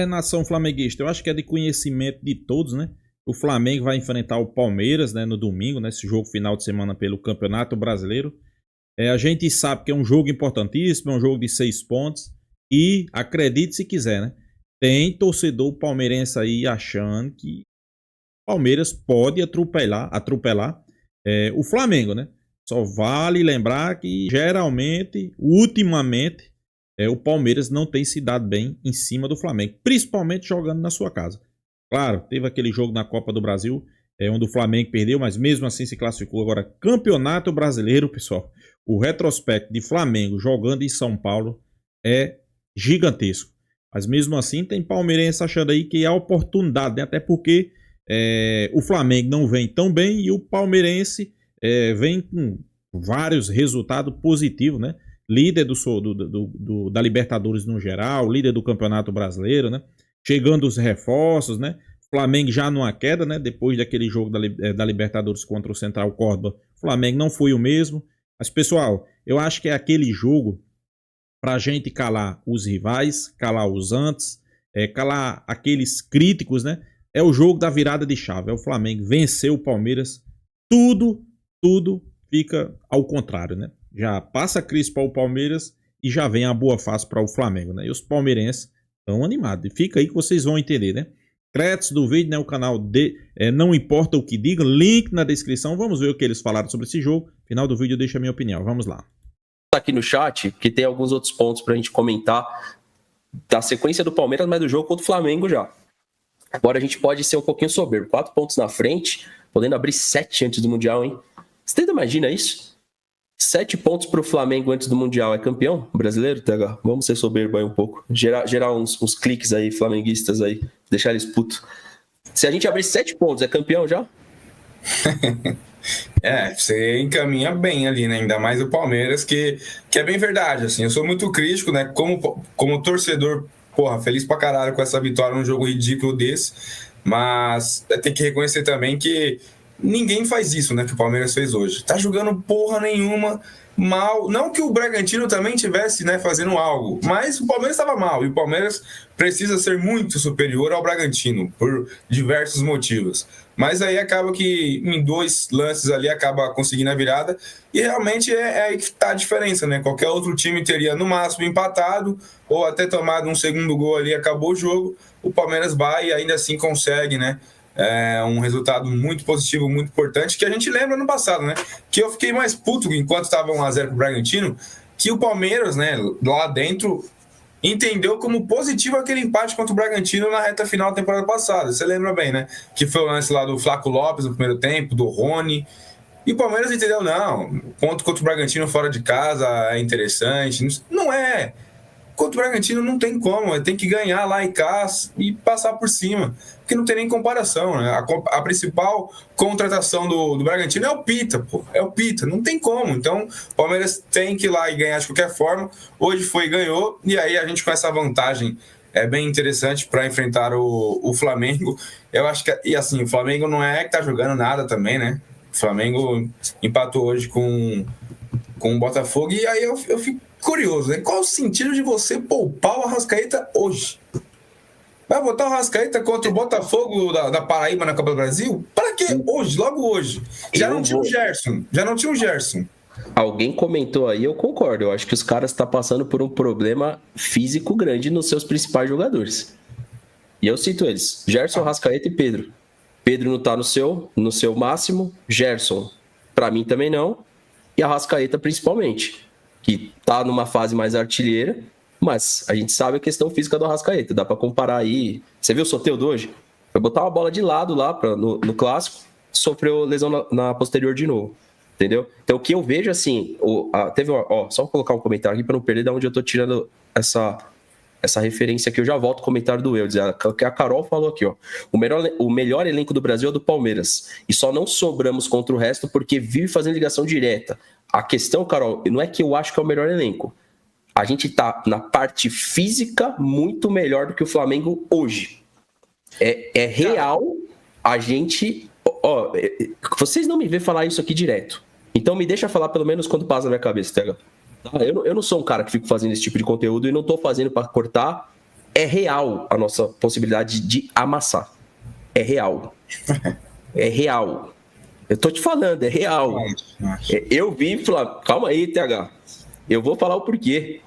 Nação flamenguista, eu acho que é de conhecimento de todos, né? O Flamengo vai enfrentar o Palmeiras, né, no domingo, nesse jogo final de semana pelo Campeonato Brasileiro. A gente sabe que é um jogo importantíssimo, é um jogo de 6 pontos. E acredite se quiser, né? Tem torcedor palmeirense aí achando que o Palmeiras pode atropelar o Flamengo, né? Só vale lembrar que geralmente, ultimamente, o Palmeiras não tem se dado bem em cima do Flamengo, principalmente jogando na sua casa. Claro, teve aquele jogo na Copa do Brasil, onde o Flamengo perdeu, mas mesmo assim se classificou. Agora, Campeonato Brasileiro, pessoal, o retrospecto de Flamengo jogando em São Paulo é gigantesco. Mas mesmo assim, tem palmeirense achando aí que é a oportunidade, né? Até porque o Flamengo não vem tão bem e o palmeirense vem com vários resultados positivos, né? Líder da Libertadores no geral, líder do Campeonato Brasileiro, né? Chegando os reforços, né? Flamengo já numa queda, né? Depois daquele jogo da Libertadores contra o Central Córdoba, o Flamengo não foi o mesmo. Mas, pessoal, eu acho que é aquele jogo pra gente calar os rivais, calar os antes, calar aqueles críticos, né? É o jogo da virada de chave. É o Flamengo venceu o Palmeiras. Tudo fica ao contrário, né? Já passa a crise para o Palmeiras e já vem a boa fase para o Flamengo, né? E os palmeirenses estão animados. E fica aí que vocês vão entender, né? Créditos do vídeo, né? O canal Não Importa o Que Diga, link na descrição. Vamos ver o que eles falaram sobre esse jogo. Final do vídeo eu deixo a minha opinião. Vamos lá. Aqui no chat, que tem alguns outros pontos pra gente comentar da sequência do Palmeiras, mas do jogo contra o Flamengo já. Agora a gente pode ser um pouquinho soberbo. 4 pontos na frente, podendo abrir 7 antes do Mundial, hein? Você ainda imagina isso? 7 pontos pro Flamengo antes do Mundial. É campeão brasileiro, TH? Vamos ser soberbo aí um pouco. Gerar uns cliques aí, flamenguistas aí. Deixar eles putos. Se a gente abrir 7 pontos, é campeão já? Você encaminha bem ali, né? Ainda mais o Palmeiras, que é bem verdade, assim. Eu sou muito crítico, né? Como torcedor, porra, feliz pra caralho com essa vitória num jogo ridículo desse. Mas tem que reconhecer também que ninguém faz isso, né? Que o Palmeiras fez hoje. Tá jogando porra nenhuma, mal. Não que o Bragantino também tivesse, né, fazendo algo, mas o Palmeiras estava mal. E o Palmeiras precisa ser muito superior ao Bragantino, por diversos motivos. Mas aí acaba que em 2 lances ali acaba conseguindo a virada. E realmente é aí que tá a diferença, né? Qualquer outro time teria no máximo empatado ou até tomado um segundo gol ali, acabou o jogo. O Palmeiras vai e ainda assim consegue, né? Um resultado muito positivo, muito importante, que a gente lembra no passado, né? Que eu fiquei mais puto enquanto estava 1-0 pro Bragantino, que o Palmeiras, né, lá dentro, entendeu como positivo aquele empate contra o Bragantino na reta final da temporada passada. Você lembra bem, né? Que foi o lance lá do Flaco Lopes no primeiro tempo, do Rony. E o Palmeiras entendeu, não, ponto contra o Bragantino fora de casa é interessante. Não é. Contra o Bragantino não tem como, tem que ganhar lá em casa e passar por cima, porque não tem nem comparação, né? A principal contratação do Bragantino é o Pita, pô, é o Pita, não tem como. Então o Palmeiras tem que ir lá e ganhar de qualquer forma. Hoje foi e ganhou, e aí a gente com essa vantagem é bem interessante para enfrentar o Flamengo. Eu acho que, e assim, o Flamengo não é que tá jogando nada também, né? O Flamengo empatou hoje com o Botafogo, e aí eu fico curioso, né? Qual o sentido de você poupar o Arrascaeta hoje? Vai botar o Arrascaeta contra o Botafogo da Paraíba na Copa do Brasil? Para que hoje? Logo hoje. Já não tinha o Gerson. Alguém comentou aí, eu concordo. Eu acho que os caras estão passando por um problema físico grande nos seus principais jogadores. E eu cito eles: Gerson, Arrascaeta e Pedro. Pedro não tá no seu máximo. Gerson, para mim também não. E Arrascaeta principalmente, que tá numa fase mais artilheira, mas a gente sabe a questão física do Arrascaeta. Dá para comparar aí. Você viu o Soteldo hoje? Foi botar uma bola de lado lá no clássico, sofreu lesão na posterior de novo. Entendeu? Então o que eu vejo assim, só colocar um comentário aqui para não perder de onde eu tô tirando essa referência aqui. Eu já volto ao comentário do Eudes, que a Carol falou aqui, ó. O melhor elenco do Brasil é do Palmeiras, e só não sobramos contra o resto porque vive fazendo ligação direta. A questão, Carol, não é que eu acho que é o melhor elenco. A gente tá na parte física muito melhor do que o Flamengo hoje. É real. A gente... vocês não me vê falar isso aqui direto. Então me deixa falar pelo menos quando passa na minha cabeça, Tega. Eu não sou um cara que fico fazendo esse tipo de conteúdo e não tô fazendo para cortar é real a nossa possibilidade de amassar. É real. É real. Eu tô te falando, é real. Eu vi, calma aí, TH. Eu vou falar o porquê.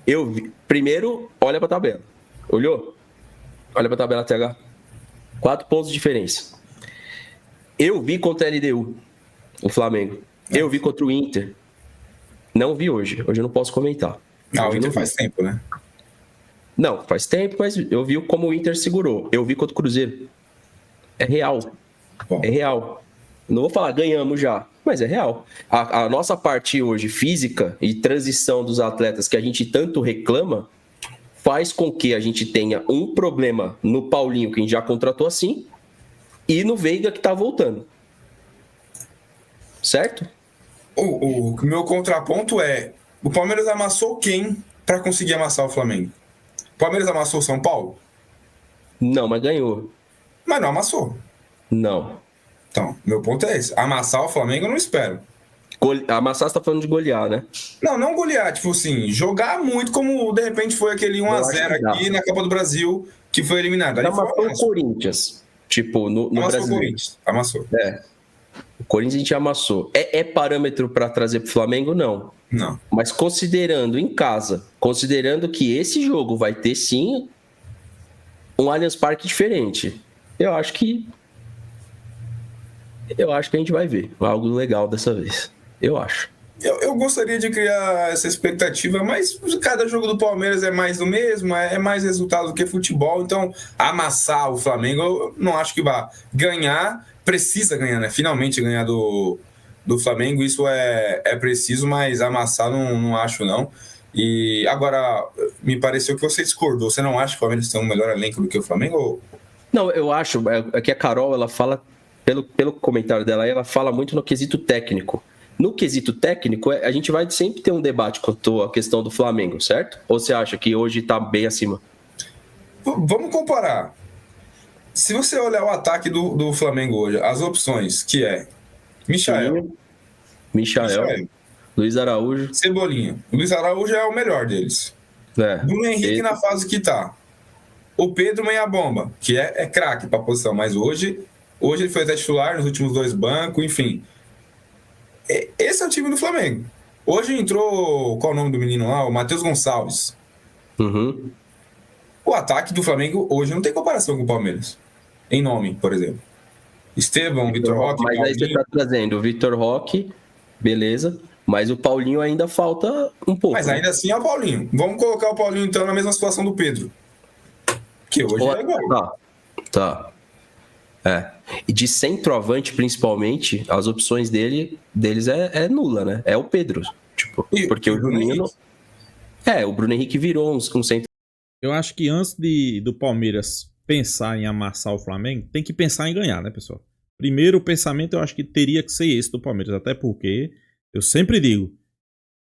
Eu vi. Primeiro, olha pra tabela. Olhou? Olha pra tabela, TH. 4 pontos de diferença. Eu vi contra a LDU, o Flamengo. Eu vi contra o Inter. Não vi hoje. Hoje eu não posso comentar. O Inter faz tempo, né? Não, faz tempo, mas eu vi como o Inter segurou. Eu vi contra o Cruzeiro. É real. É real. Não vou falar ganhamos já, mas é real. A nossa parte hoje, física e transição dos atletas que a gente tanto reclama, faz com que a gente tenha um problema no Paulinho, que a gente já contratou assim, e no Veiga, que tá voltando. Certo? O meu contraponto é: o Palmeiras amassou quem para conseguir amassar o Flamengo? O Palmeiras amassou o São Paulo? Não, mas ganhou. Mas não amassou. Não. Então, meu ponto é esse. Amassar o Flamengo eu não espero. Amassar, você tá falando de golear, né? Não golear. Tipo assim, jogar muito como de repente foi aquele 1-0 aqui na Copa do Brasil que foi eliminado. Aí amassou o Corinthians. Tipo, no Brasileiro. O Corinthians. Amassou. O Corinthians a gente amassou. É parâmetro para trazer pro Flamengo? Não. Não. Mas considerando em casa, considerando que esse jogo vai ter sim um Allianz Parque diferente, eu acho que a gente vai ver algo legal dessa vez. Eu acho. Eu gostaria de criar essa expectativa, mas cada jogo do Palmeiras é mais do mesmo, é mais resultado do que futebol. Então, amassar o Flamengo, eu não acho que vá ganhar. Precisa ganhar, né? Finalmente ganhar do Flamengo, isso é preciso, mas amassar não acho, não. E agora, me pareceu que você discordou. Você não acha que o Palmeiras tem um melhor elenco do que o Flamengo? Não, eu acho. É que a Carol, ela fala, pelo comentário dela, ela fala muito no quesito técnico. No quesito técnico, a gente vai sempre ter um debate quanto à questão do Flamengo, certo? Ou você acha que hoje tá bem acima? Vamos comparar. Se você olhar o ataque do Flamengo hoje, as opções, que é Michael, Luiz Araújo, Cebolinha. Luiz Araújo é o melhor deles. Bruno Henrique na fase que tá. O Pedro meia bomba, que é craque pra posição, mas hoje ele foi até titular nos últimos 2 bancos, enfim. Esse é o time do Flamengo. Hoje entrou, qual é o nome do menino lá? O Matheus Gonçalves. Uhum. O ataque do Flamengo hoje não tem comparação com o Palmeiras. Em nome, por exemplo. Estevão, Vitor Roque, mas Paulinho. Aí você tá trazendo o Vitor Roque, beleza, mas o Paulinho ainda falta um pouco. Mas ainda assim é o Paulinho. Vamos colocar o Paulinho então na mesma situação do Pedro. Que hoje é igual. Tá. E de centroavante, principalmente, as opções deles é nula, né? É o Pedro. Tipo, porque o Juninho. O Bruno Henrique virou um centro. Eu acho que antes do Palmeiras pensar em amassar o Flamengo, tem que pensar em ganhar, né, pessoal? Primeiro, o pensamento eu acho que teria que ser esse do Palmeiras, até porque eu sempre digo,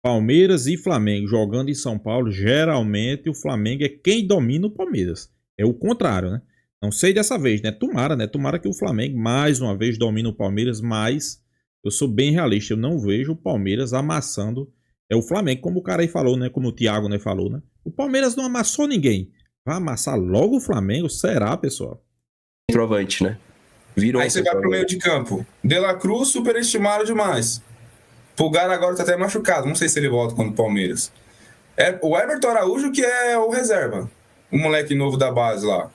Palmeiras e Flamengo jogando em São Paulo, geralmente o Flamengo é quem domina o Palmeiras. É o contrário, né? Não sei dessa vez, né? Tomara que o Flamengo mais uma vez domine o Palmeiras, mas eu sou bem realista, eu não vejo o Palmeiras amassando o Flamengo, como o cara aí falou, né? Como o Thiago, né, falou, né? O Palmeiras não amassou ninguém. Vai amassar logo o Flamengo? Será, pessoal? Centroavante, né? Virou. Aí você vai pro meio de campo. De La Cruz, superestimado demais. Pulgar agora tá até machucado. Não sei se ele volta contra o Palmeiras. O Everton Araújo que é o reserva. O moleque novo da base lá.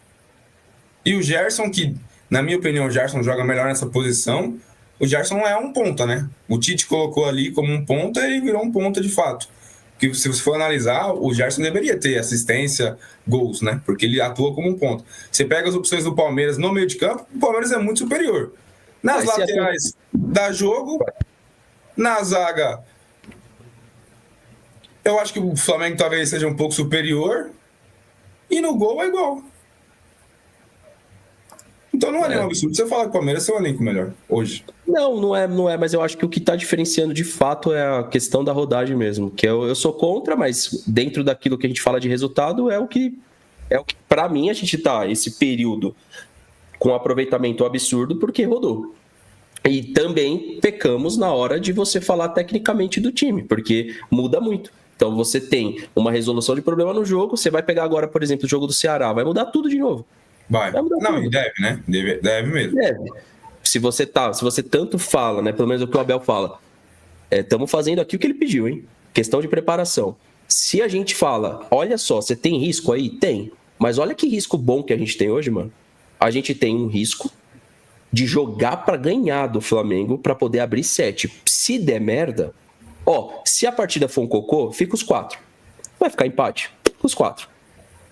E o Gerson, que, na minha opinião, o Gerson joga melhor nessa posição. O Gerson é um ponta, né? O Tite colocou ali como um ponta e virou um ponta de fato. Porque se você for analisar, o Gerson deveria ter assistência, gols, né? Porque ele atua como um ponta. Você pega as opções do Palmeiras no meio de campo, o Palmeiras é muito superior. Nas laterais dá jogo, na zaga, eu acho que o Flamengo talvez seja um pouco superior, e no gol é igual. Então não é nenhum absurdo você falar que o Palmeiras é um elenco melhor hoje. Não é, mas eu acho que o que está diferenciando de fato é a questão da rodagem mesmo, que eu sou contra, mas dentro daquilo que a gente fala de resultado é o que para mim a gente tá esse período com um aproveitamento absurdo porque rodou. E também pecamos na hora de você falar tecnicamente do time, porque muda muito. Então você tem uma resolução de problema no jogo, você vai pegar agora, por exemplo, o jogo do Ceará, vai mudar tudo de novo. Vai mudar tudo. E deve, né? Deve mesmo. Deve. Se você tanto fala, né? Pelo menos o que o Abel fala, estamos fazendo aqui o que ele pediu, hein? Questão de preparação. Se a gente fala, olha só, você tem risco aí? Tem. Mas olha que risco bom que a gente tem hoje, mano. A gente tem um risco de jogar para ganhar do Flamengo para poder abrir 7. Se der merda, se a partida for um cocô, fica os 4. Vai ficar empate, os 4.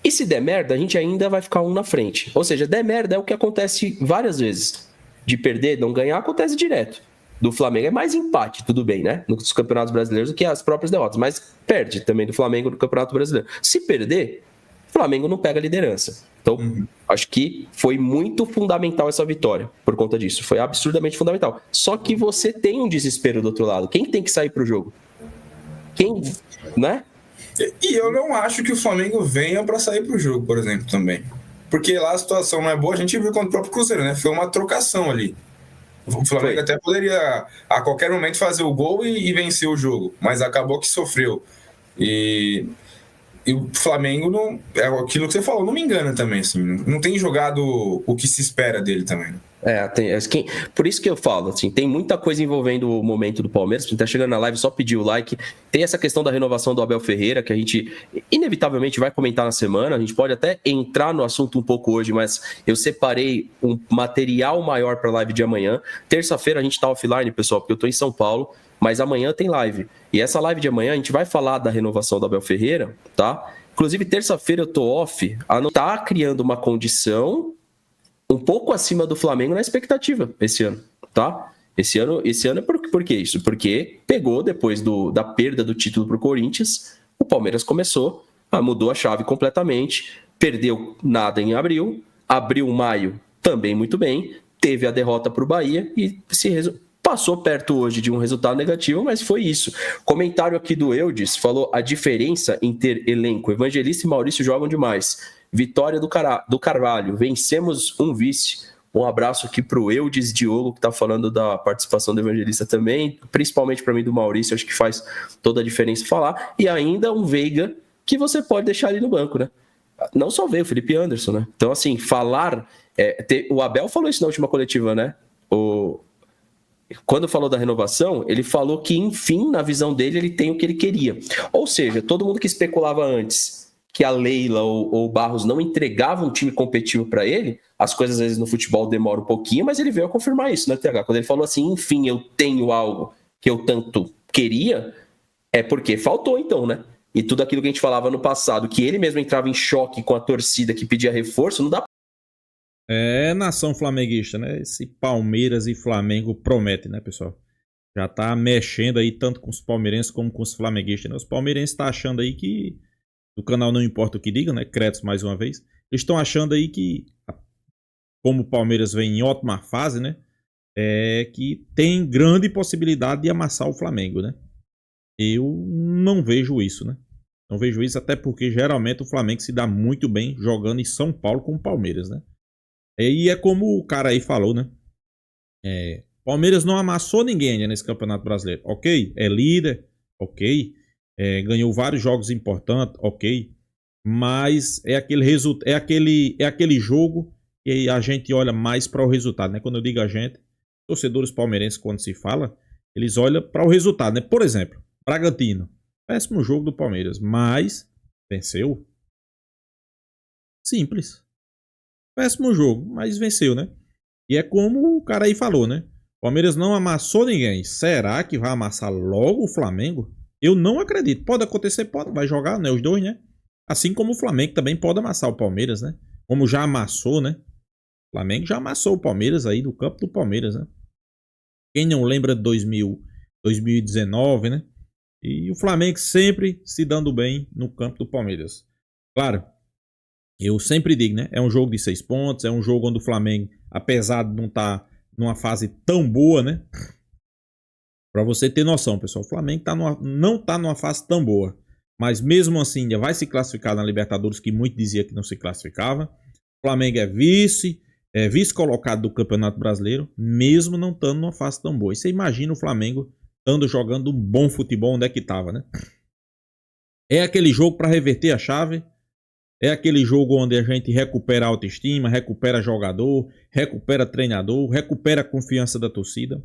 E se der merda, a gente ainda vai ficar um na frente. Ou seja, der merda é o que acontece várias vezes. De perder, não ganhar, acontece direto. Do Flamengo é mais empate, tudo bem, né? Nos campeonatos brasileiros do que as próprias derrotas. Mas perde também do Flamengo no Campeonato Brasileiro. Se perder, o Flamengo não pega a liderança. Então, acho que foi muito fundamental essa vitória por conta disso. Foi absurdamente fundamental. Só que você tem um desespero do outro lado. Quem tem que sair pro jogo? Quem, né? E eu não acho que o Flamengo venha para sair pro jogo, por exemplo, também. Porque lá a situação não é boa. A gente viu contra o próprio Cruzeiro, né? Foi uma trocação ali. O Flamengo até poderia a qualquer momento fazer o gol e vencer o jogo, mas acabou que sofreu. E o Flamengo não. É aquilo que você falou, não me engana também, assim. Não tem jogado o que se espera dele também, né? Por isso que eu falo, assim, tem muita coisa envolvendo o momento do Palmeiras. Quem tá chegando na live, só pedir o like. Tem essa questão da renovação do Abel Ferreira, que a gente inevitavelmente vai comentar na semana. A gente pode até entrar no assunto um pouco hoje, mas eu separei um material maior para a live de amanhã. Terça-feira a gente tá offline, pessoal, porque eu tô em São Paulo, mas amanhã tem live. E essa live de amanhã a gente vai falar da renovação do Abel Ferreira, tá? Inclusive, terça-feira eu tô off, a não tá criando uma condição um pouco acima do Flamengo na expectativa esse ano, tá? Esse ano é por que isso? Porque pegou, depois da perda do título pro Corinthians, o Palmeiras mudou a chave completamente, perdeu nada em abril, maio também muito bem, teve a derrota pro Bahia e passou perto hoje de um resultado negativo, mas foi isso. Comentário aqui do Eudes, falou a diferença em ter elenco. Evangelista e Maurício jogam demais. Vitória do Carvalho, vencemos um vice. Um abraço aqui pro Eudes Diogo, que tá falando da participação do Evangelista também, principalmente para mim do Maurício, acho que faz toda a diferença falar. E ainda um Veiga, que você pode deixar ali no banco, né? Não só veio o Felipe Anderson, né? Então, assim, o Abel falou isso na última coletiva, né? Quando falou da renovação, ele falou que, enfim, na visão dele, ele tem o que ele queria. Ou seja, todo mundo que especulava antes que a Leila ou o Barros não entregavam um time competitivo para ele, as coisas às vezes no futebol demoram um pouquinho, mas ele veio a confirmar isso, né, TH? Quando ele falou assim, enfim, eu tenho algo que eu tanto queria, é porque faltou então, né? E tudo aquilo que a gente falava no passado, que ele mesmo entrava em choque com a torcida que pedia reforço, não dá. Nação flamenguista, né? Esse Palmeiras e Flamengo promete, né, pessoal? Já tá mexendo aí tanto com os palmeirenses como com os flamenguistas, né? Os palmeirenses tá achando aí que o canal Não Importa o Que Diga, né? Créditos mais uma vez. Eles estão achando aí que, como o Palmeiras vem em ótima fase, né? Que tem grande possibilidade de amassar o Flamengo, né? Eu não vejo isso, né? Não vejo isso até porque geralmente o Flamengo se dá muito bem jogando em São Paulo com o Palmeiras, né? E é como o cara aí falou, né? Palmeiras não amassou ninguém ainda nesse Campeonato Brasileiro. Ok, é líder, ok. Ganhou vários jogos importantes, ok. Mas é aquele jogo que a gente olha mais para o resultado, né? Quando eu digo a gente, torcedores palmeirenses, quando se fala, eles olham para o resultado, né? Por exemplo, Bragantino. Péssimo jogo do Palmeiras, mas venceu. Simples. Péssimo jogo, mas venceu, né? E é como o cara aí falou, né? Palmeiras não amassou ninguém. Será que vai amassar logo o Flamengo? Eu não acredito. Pode acontecer, pode. Vai jogar, né? Os dois, né? Assim como o Flamengo também pode amassar o Palmeiras, né? Como já amassou, né? O Flamengo já amassou o Palmeiras aí no campo do Palmeiras, né? Quem não lembra de 2019, né? E o Flamengo sempre se dando bem no campo do Palmeiras. Claro, eu sempre digo, né? É um jogo de 6 pontos, é um jogo onde o Flamengo, apesar de não estar numa fase tão boa, né? Pra você ter noção, pessoal, o Flamengo não tá numa fase tão boa. Mas mesmo assim, ainda vai se classificar na Libertadores, que muito dizia que não se classificava. O Flamengo é vice-colocado do Campeonato Brasileiro, mesmo não estando numa fase tão boa. E você imagina o Flamengo estando jogando um bom futebol, onde é que tava, né? É aquele jogo para reverter a chave. É aquele jogo onde a gente recupera a autoestima, recupera jogador, recupera treinador, recupera a confiança da torcida.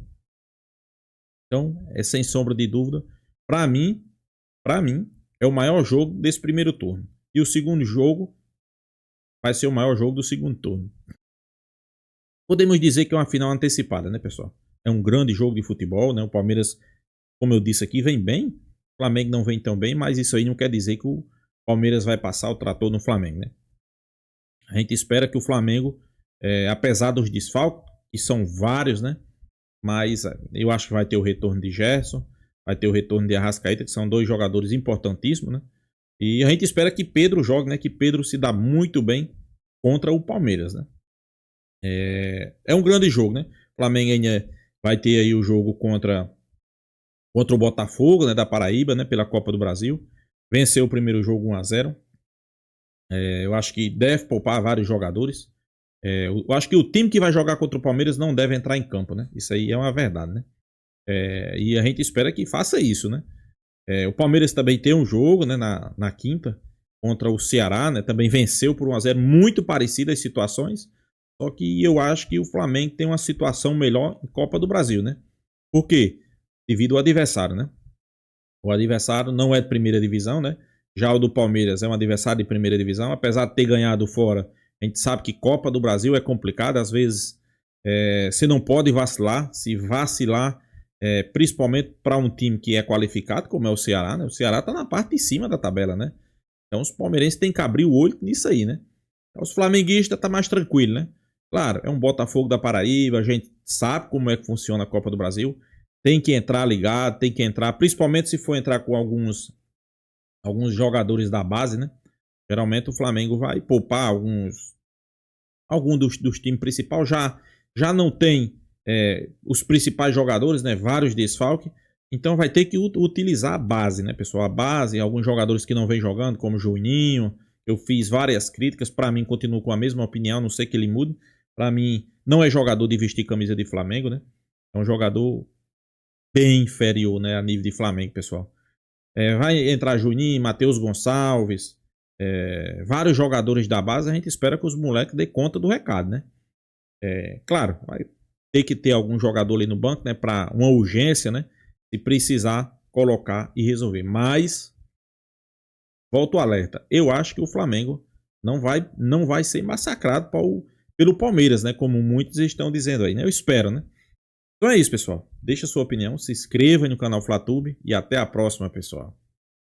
Então, é sem sombra de dúvida. Para mim, é o maior jogo desse primeiro turno. E o segundo jogo vai ser o maior jogo do segundo turno. Podemos dizer que é uma final antecipada, né, pessoal? É um grande jogo de futebol, né? O Palmeiras, como eu disse aqui, vem bem. O Flamengo não vem tão bem, mas isso aí não quer dizer que o Palmeiras vai passar o trator no Flamengo, né? A gente espera que o Flamengo, apesar dos desfalques, que são vários, né? Mas eu acho que vai ter o retorno de Gerson, vai ter o retorno de Arrascaeta, que são 2 jogadores importantíssimos, né? E a gente espera que Pedro jogue, né? Que Pedro se dá muito bem contra o Palmeiras, né? É um grande jogo, né? O Flamengo ainda vai ter aí o jogo contra o Botafogo, né? Da Paraíba, né? Pela Copa do Brasil. Venceu o primeiro jogo 1-0. Eu acho que deve poupar vários jogadores. Eu acho que o time que vai jogar contra o Palmeiras não deve entrar em campo, né? Isso aí é uma verdade, né? E a gente espera que faça isso, né? O Palmeiras também tem um jogo, né? Na quinta, contra o Ceará, né? Também venceu por 1-0, muito parecidas as situações. Só que eu acho que o Flamengo tem uma situação melhor em Copa do Brasil, né? Por quê? Devido ao adversário, né? O adversário não é de primeira divisão, né? Já o do Palmeiras é um adversário de primeira divisão. Apesar de ter ganhado fora, a gente sabe que Copa do Brasil é complicado. Às vezes você não pode vacilar. Se vacilar, principalmente para um time que é qualificado, como é o Ceará, né? O Ceará está na parte de cima da tabela, né? Então os palmeirenses têm que abrir o olho nisso aí, né? Então, os flamenguistas tá mais tranquilo, né? Claro, é um Botafogo da Paraíba. A gente sabe como é que funciona a Copa do Brasil. Tem que entrar ligado, tem que entrar, principalmente se for entrar com alguns jogadores da base, né? Geralmente o Flamengo vai poupar alguns dos times principais. Já não tem os principais jogadores, né? Vários desfalques. Então vai ter que utilizar a base, né, pessoal? A base, alguns jogadores que não vem jogando, como o Juninho. Eu fiz várias críticas. Para mim, continuo com a mesma opinião. Não sei que ele mude. Para mim, não é jogador de vestir camisa de Flamengo, né? É um jogador bem inferior, né, a nível de Flamengo, pessoal. Vai entrar Juninho, Matheus Gonçalves, vários jogadores da base. A gente espera que os moleques dê conta do recado, né? Claro, vai ter que ter algum jogador ali no banco, né, para uma urgência, né? Se precisar colocar e resolver. Mas volto ao alerta. Eu acho que o Flamengo não vai ser massacrado pelo Palmeiras, né? Como muitos estão dizendo aí, né? Eu espero, né? Então é isso, pessoal. Deixa a sua opinião, se inscreva aí no canal FlaTube e até a próxima, pessoal.